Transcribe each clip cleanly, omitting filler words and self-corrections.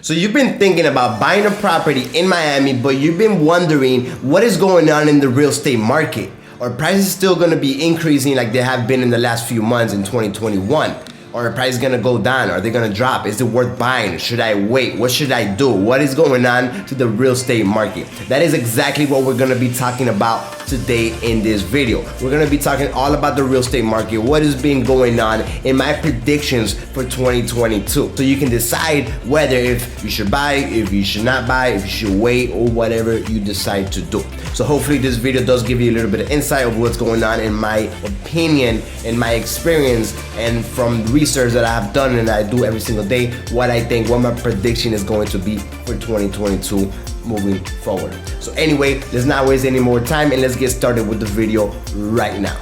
So you've been thinking about buying a property in Miami, but you've been wondering what is going on in the real estate market. Are prices still going to be increasing like they have been in the last few months in 2021? Or are prices going to go down? Are they going to drop? Is it worth buying? Should I wait? What should I do? What is going on to the real estate market? That is exactly what we're going to be talking about today in this video. We're going to be talking all about the real estate market, what has been going on, and my predictions for 2022. So you can decide whether if you should buy, if you should not buy, if you should wait, or whatever you decide to do. So hopefully this video does give you a little bit of insight of what's going on in my opinion and my experience, and from research that I have done and I do every single day, what I think, what my prediction is going to be for 2022 moving forward. So anyway, let's not waste any more time and let's get started with the video right now.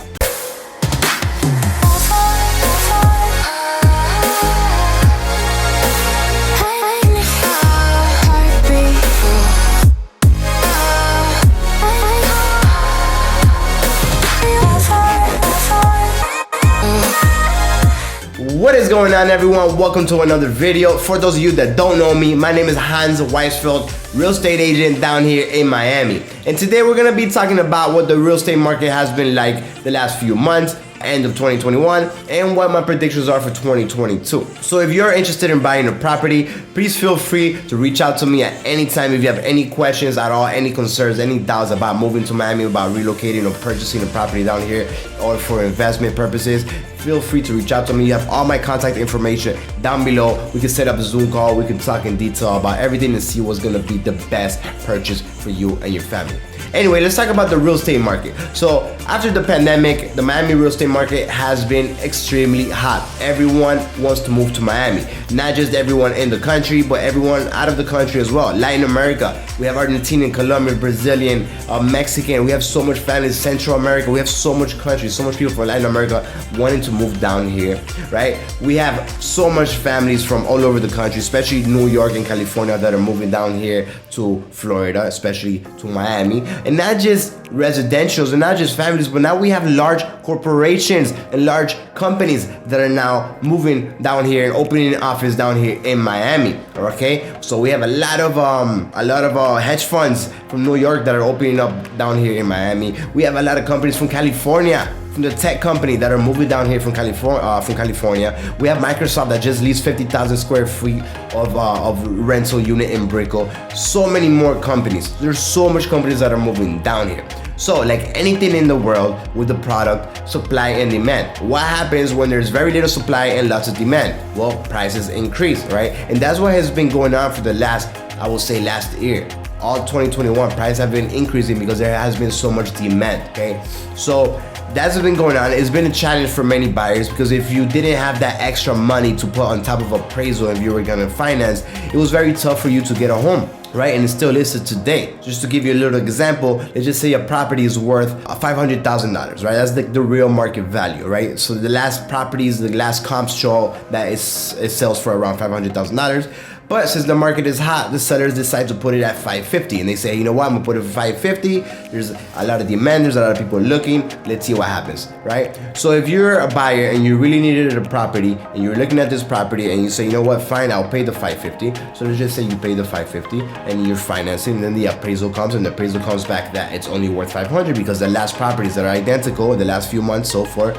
What is going on, everyone? Welcome to another video. For those of you that don't know me, my name is Hans Weisfeld, real estate agent down here in Miami. And today we're gonna be talking about what the real estate market has been like the last few months, end of 2021, and what my predictions are for 2022. So if you're interested in buying a property, please feel free to reach out to me at any time if you have any questions at all, any concerns, any doubts about moving to Miami, about relocating or purchasing a property down here, or for investment purposes. Feel free to reach out to me. You have all my contact information down below. We can set up a Zoom call. We can talk in detail about everything and see what's gonna be the best purchase for you and your family. Anyway, let's talk about the real estate market. So after the pandemic, the Miami real estate market has been extremely hot. Everyone wants to move to Miami. Not just everyone in the country, but everyone out of the country as well. Latin America, we have Argentinian, Colombian, Brazilian, Mexican. We have so much families, Central America. We have so much countries, so much people from Latin America wanting to move down here, right? We have so much families from all over the country, especially New York and California, that are moving down here to Florida, especially to Miami. And not just residentials and not just families, but now we have large corporations and large companies that are now moving down here and opening an office down here in Miami. Okay, so we have a lot of hedge funds from New York that are opening up down here in Miami. We have a lot of companies from California, from the tech company, that are moving down here from California. We have Microsoft that just leased 50,000 square feet of rental unit in Brickell. So many more companies. There's so much companies that are moving down here. So like anything in the world with the product, supply and demand. What happens when there's very little supply and lots of demand? Well, prices increase, right? And that's what has been going on for the last, I will say last year. All 2021, prices have been increasing because there has been so much demand, okay? So that's what's been going on. It's been a challenge for many buyers because if you didn't have that extra money to put on top of appraisal, if you were gonna finance, it was very tough for you to get a home, right? And it still is today. Just to give you a little example, let's just say a property is worth $500,000, right? That's the real market value, right? So the last properties, the last comps show that it sells for around $500,000. But since the market is hot, the sellers decide to put it at $550, and they say, you know what, I'm gonna put it for $550. There's a lot of demand, there's a lot of people looking. Let's see what happens, right? So if you're a buyer and you really needed a property and you're looking at this property and you say, you know what, fine, I'll pay the $550. So let's just say you pay the $550 and you're financing, and then the appraisal comes, and the appraisal comes back that it's only worth $500 because the last properties that are identical in the last few months sold for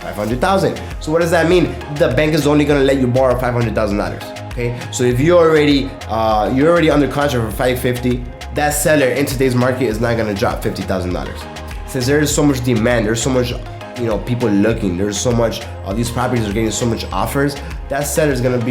$500,000. So what does that mean? The bank is only gonna let you borrow $500,000. Okay, so if you're already under contract for $550, that seller in today's market is not gonna drop $50,000. Since there is so much demand, there's so much, people looking, there's so much, these properties are getting so much offers, that seller is gonna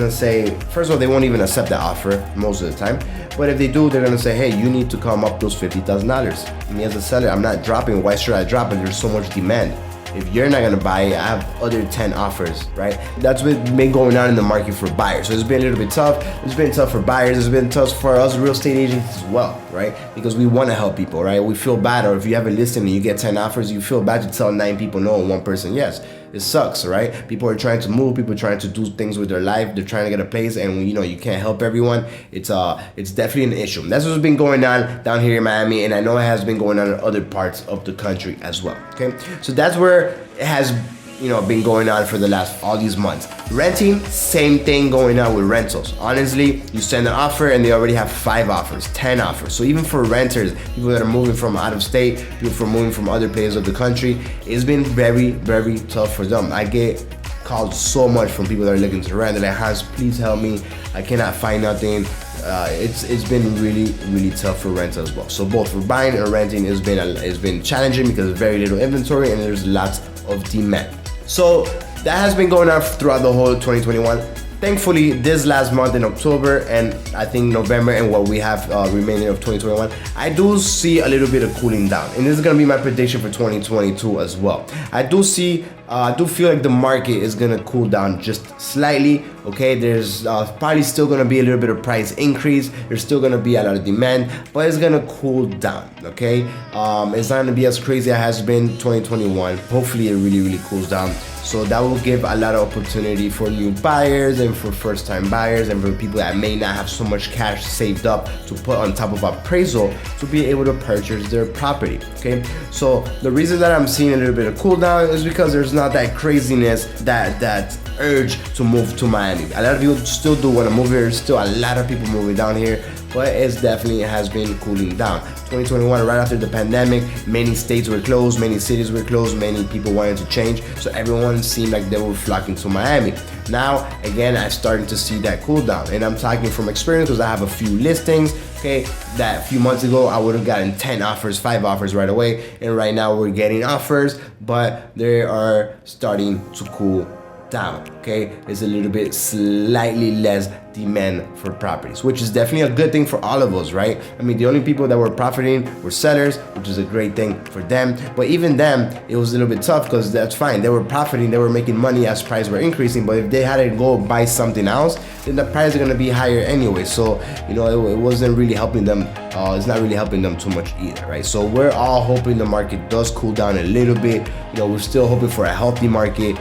say, first of all, they won't even accept that offer most of the time. But if they do, they're gonna say, hey, you need to come up those $50,000. Me as a seller, I'm not dropping. Why should I drop it? There's so much demand. If you're not gonna buy it, I have other 10 offers, right? That's what's been going on in the market for buyers. So it's been a little bit tough. It's been tough for buyers. It's been tough for us real estate agents as well, right? Because we wanna help people, right? We feel bad, or if you have a listing and you get 10 offers, you feel bad to tell 9 people no and 1 person yes. It sucks, right? People are trying to move, people are trying to do things with their life, they're trying to get a place, and you can't help everyone. It's definitely an issue. That's what's been going on down here in Miami, and I know it has been going on in other parts of the country as well. Okay, so that's where it has been going on for the last all these months. Renting, same thing going on with rentals. Honestly, you send an offer and they already have 5 offers, 10 offers. So even for renters, people that are moving from out of state, people from moving from other places of the country, it's been very, very tough for them. I get called so much from people that are looking to rent. They're like, Hans, please help me. I cannot find nothing. It's been really, really tough for rent as well. So both for buying and renting, it's been challenging because there's very little inventory and there's lots of demand. So that has been going on throughout the whole 2021. Thankfully, this last month in October and I think November and what we have remaining of 2021, I do see a little bit of cooling down. And this is gonna be my prediction for 2022 as well. I do feel like the market is gonna cool down just slightly. Okay, there's probably still gonna be a little bit of price increase. There's still gonna be a lot of demand, but it's gonna cool down. Okay, it's not gonna be as crazy as it has been 2021. Hopefully, it really, really cools down. So that will give a lot of opportunity for new buyers and for first-time buyers and for people that may not have so much cash saved up to put on top of appraisal to be able to purchase their property. Okay, so the reason that I'm seeing a little bit of cool down is because there's not that craziness, that urge to move to Miami. A lot of people still do want to move here. There's still a lot of people moving down here, but it definitely has been cooling down. 2021, right after the pandemic, many states were closed, many cities were closed, many people wanted to change, so everyone seemed like they were flocking to Miami. Now, again, I'm starting to see that cool down, and I'm talking from experience because I have a few listings, okay, that a few months ago, I would have gotten 10 offers, 5 offers right away, and right now we're getting offers, but they are starting to cool down, okay? It's a little bit slightly less demand for properties, which is definitely a good thing for all of us, right? I mean, the only people that were profiting were sellers, which is a great thing for them. But even them, it was a little bit tough because that's fine. They were profiting, they were making money as prices were increasing. But if they had to go buy something else, then the price is gonna be higher anyway. So, it wasn't really helping them. It's not really helping them too much either, right? So we're all hoping the market does cool down a little bit. We're still hoping for a healthy market.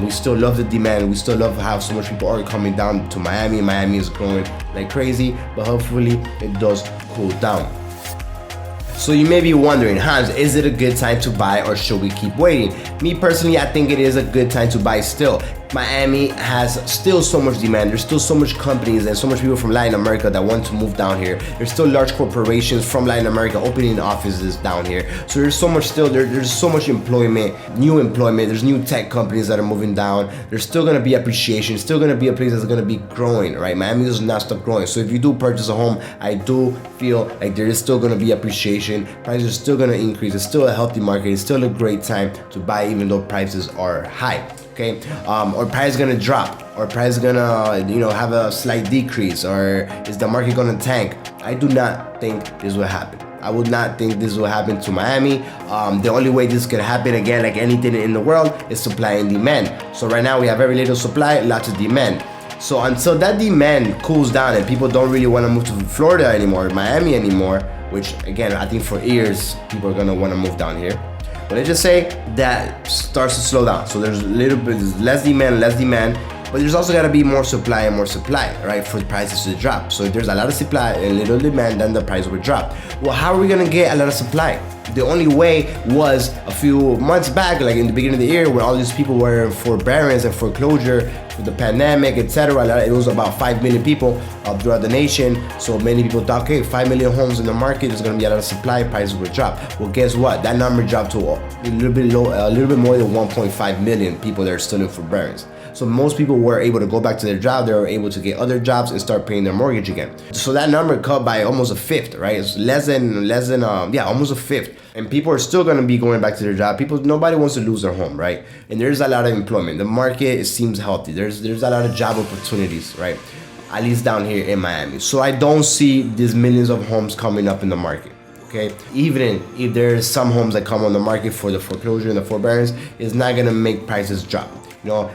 We still love the demand. We still love how so much people are coming down to Miami. Miami is growing like crazy, but hopefully it does cool down. So you may be wondering, Hans, is it a good time to buy or should we keep waiting? Me personally, I think it is a good time to buy still. Miami has still so much demand. There's still so much companies and so much people from Latin America that want to move down here. There's still large corporations from Latin America opening offices down here. So there's so much still, there's so much employment, there's new tech companies that are moving down. There's still gonna be appreciation, it's still gonna be a place that's gonna be growing, right? Miami does not stop growing. So if you do purchase a home, I do feel like there is still gonna be appreciation. Prices are still gonna increase. It's still a healthy market. It's still a great time to buy even though prices are high. Okay, or price is gonna drop, or price is gonna have a slight decrease, or is the market gonna tank? I do not think this will happen. I would not think this will happen to Miami. The only way this could happen, again, like anything in the world, is supply and demand. So right now we have very little supply, lots of demand. So until that demand cools down and people don't really want to move to Florida anymore, Miami anymore, which again I think for years people are gonna want to move down here. But let's just say that starts to slow down. So there's a little bit less demand, but there's also gotta be more supply, right, for the prices to drop. So if there's a lot of supply and little demand, then the price will drop. Well, how are we gonna get a lot of supply? The only way was a few months back, like in the beginning of the year, where all these people were in forbearance and foreclosure with the pandemic, etc. It was about 5 million people throughout the nation. So many people thought, okay, 5 million homes in the market, there's gonna be a lot of supply, prices will drop. Well, guess what? That number dropped to a little bit more than 1.5 million people that are still in forbearance. So most people were able to go back to their job. They were able to get other jobs and start paying their mortgage again. So that number cut by almost a fifth, right? It's almost a fifth. And people are still gonna be going back to their job. Nobody wants to lose their home, right? And there's a lot of employment. The market, it seems healthy. There's a lot of job opportunities, right? At least down here in Miami. So I don't see these millions of homes coming up in the market. Okay, even if there's some homes that come on the market for the foreclosure and the forbearance, it's not gonna make prices drop.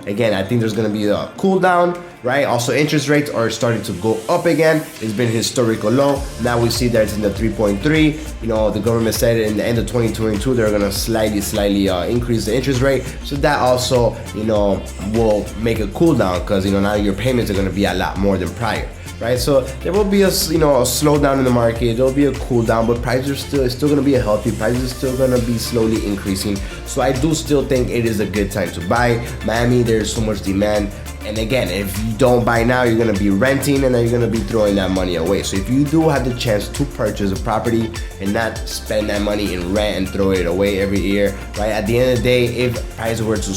Again, I think there's gonna be a cool down, right? Also, interest rates are starting to go up again. It's been historical low. Now we see that it's in the 3.3. The government said in the end of 2022 they're gonna slightly increase the interest rate. So that also, will make a cool down because now your payments are gonna be a lot more than prior. right? So there will be a slowdown in the market. There will be a cool down, but prices are still going to be a healthy. Prices are still going to be slowly increasing. So I do still think it is a good time to buy. Miami, there's so much demand. And again, if you don't buy now, you're gonna be renting and then you're gonna be throwing that money away. So if you do have the chance to purchase a property and not spend that money in rent and throw it away every year, right? At the end of the day, if prices were to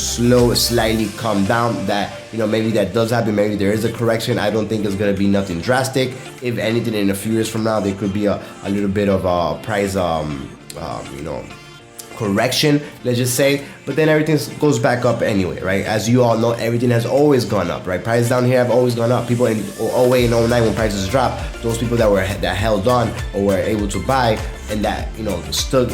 slightly come down, that maybe that does happen. Maybe there is a correction. I don't think it's gonna be nothing drastic. If anything, in a few years from now, there could be a little bit of a price correction, let's just say, but then everything goes back up anyway, right? As you all know, everything has always gone up, right? Prices down here have always gone up. People in 08 and 09 when prices dropped, those people that held on or were able to buy and that stood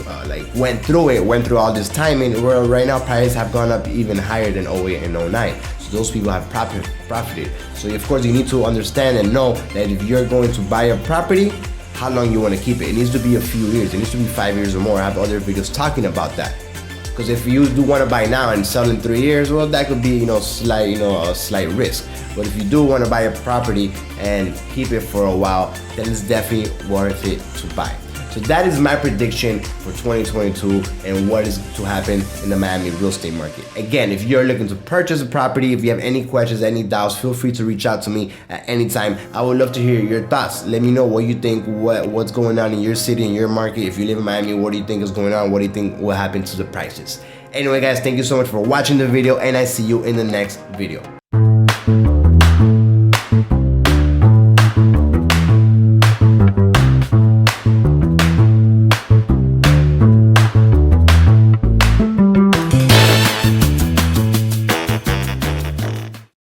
went through all this time, and where right now prices have gone up even higher than 08 and 09. So those people have profited. So of course you need to understand and know that if you're going to buy a property, how long you want to keep it. It needs to be a few years. It needs to be 5 years or more. I have other videos talking about that. Because if you do want to buy now and sell in 3 years, well, that could be a slight risk. But if you do want to buy a property and keep it for a while, then it's definitely worth it to buy. So that is my prediction for 2022 and what is to happen in the Miami real estate market. Again, if you're looking to purchase a property, if you have any questions, any doubts, feel free to reach out to me at any time. I would love to hear your thoughts. Let me know what you think, what's going on in your city, in your market. If you live in Miami, what do you think is going on? What do you think will happen to the prices? Anyway, guys, thank you so much for watching the video, and I see you in the next video.